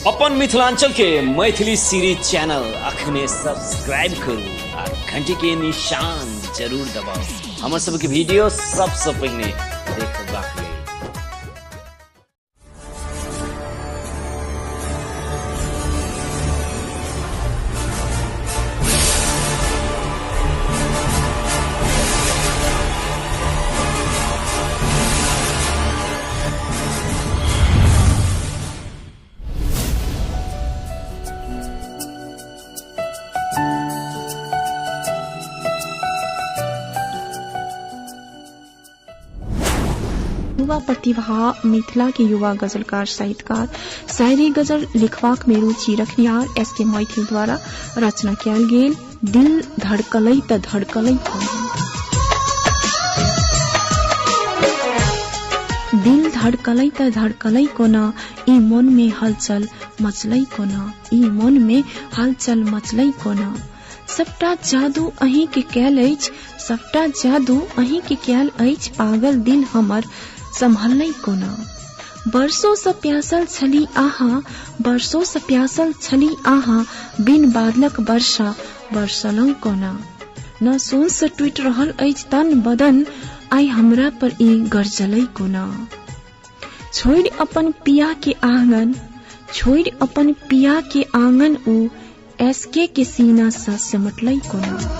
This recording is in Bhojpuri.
अपन मिथिलांचल के मैथिली सीरीज चैनल अखने सब्सक्राइब करू आ घंटी के निशान जरूर दबाओ हमर सबके वीडियो सबसे पहले देखबाक लेल। युवा प्रतिभा मिथिला के युवा गजलकार साहित्यकार शायरी गजल लिखवाक में रुचि रखनिहार एसके मैथिल द्वारा रचना कयल गेल दिल धड़कलै त धड़कलै कोना। दिल धड़कलै त धड़कलै कोना ई मन में हलचल मचलै कोना। ई मन में हलचल मचलै कोना। सबटा जादू अहीं के कैल अछि। सबटा जादू अहीं के कैल अछि। पागल दिल हमर संभलै कोना। बरसों से प्यासल छली आहा। बरसों से प्यासल छली आहा। बिन बादलक वर्षा बरसलौ कोना। न सोन से टूट रहल अछि तन बदन आई हमरा पर ई गरजलै कोना। छोड़ अपन पिया के आंगन। छोड़ अपन पिया के आंगन ऊ एसके के सीना से सिमटलै कोना।